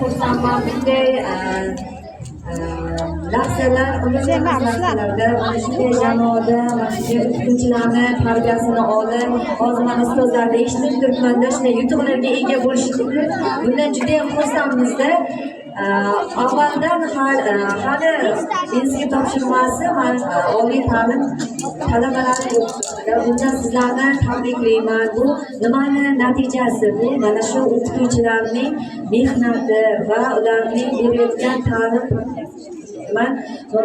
xursandman bunday lahzalar, lahzalarda mana shunday jamoada, mana shunday o'qituvchilarni tarbiyasini olib, hozir mana ustozlarni eshitib turibmanda, shunday yutuqlarga ega bo'lishdi. Bundan juda ham xursandmizda. Avvaldan hali institut topshirmasi oliy ta'lim talabalari o'qitishda. Bundan sizlarni tabriklayman. Bu nimani natijasi? Bu mana shu o'qituvchilarning mehnati va ularning berayotgan ta'lim.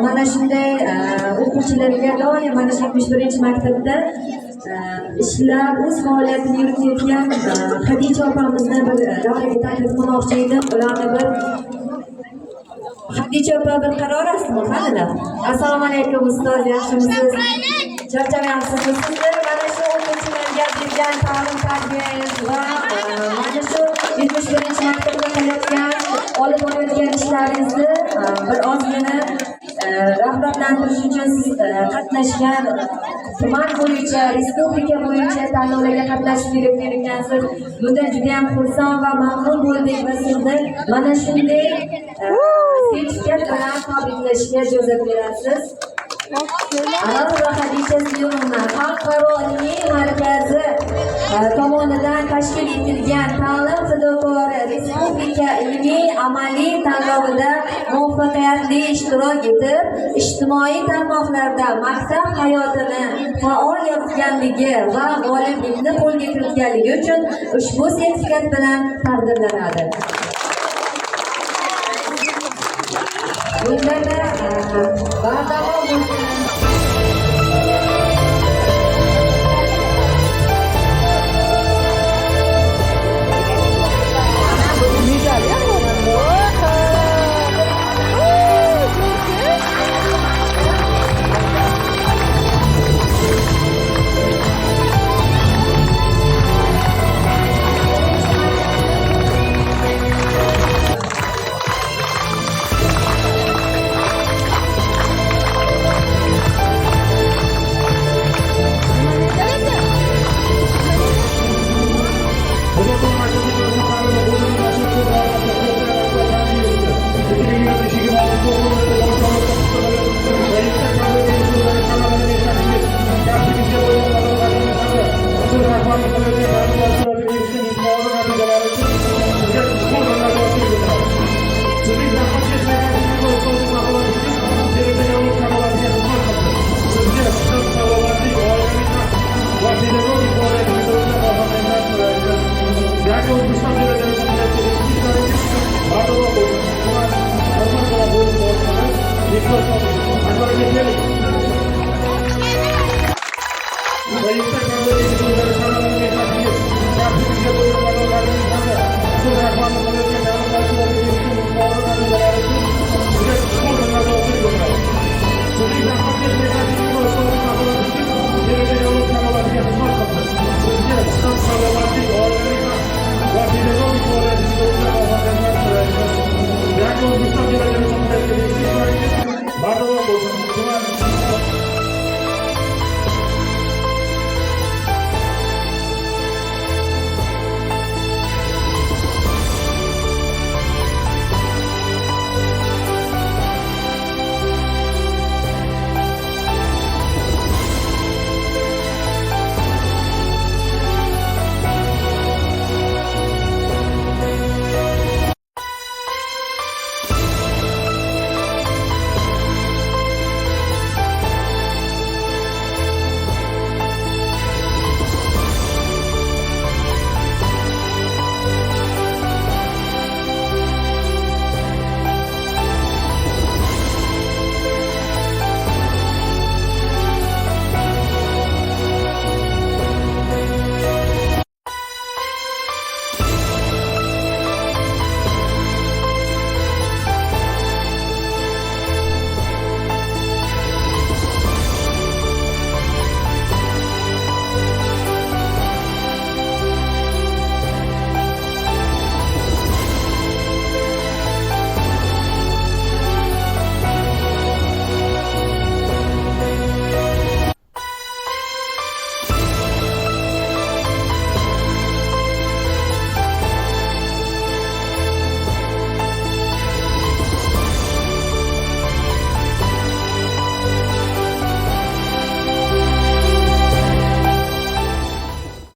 Mana shunday o'quvchilarga doim mana shu 71-maktabda ishlab o'z faoliyatini yuritayotgan Xadija opamizni bir davraga taklif qilmoqchi edim. Ularni bir Xadija opa bir qarorasizmi? Halilar. Assalomu alaykum ustoz, yaxshimisiz? Charchamayapsizmi? Sizlar mana shu o'quvchilarga bergan ta'lim tarbiyangiz va mana shu 71-maktabda qilayotgan olib borayotgan ishlaringizni bir ozgina rag'batlantirish uchun siz qatnashgan tuman bo'yicha, respublika bo'yicha tanlovlarga qatnashish kerak ekansiz. Bundan juda ham xursand va mamnun bo'ldik va sizni mana shunday sertifikat bilan tabriklashga ijozat berasiz. Aroz va Xadija Suyunova Xalqaro ilmiy markazi tomonidan tashkil etilgan ta'lim fidokori respublika ilmiy amaliy tanlovida muvaffaqiyatli ishtirok etib, ijtimoiy tarmoqlarda maktab hayotini faol yoritganligi va g'oliblikni qo'lga kiritganligi uchun ushbu sertifikat bilan taqdirlanadi. Bunda bardavom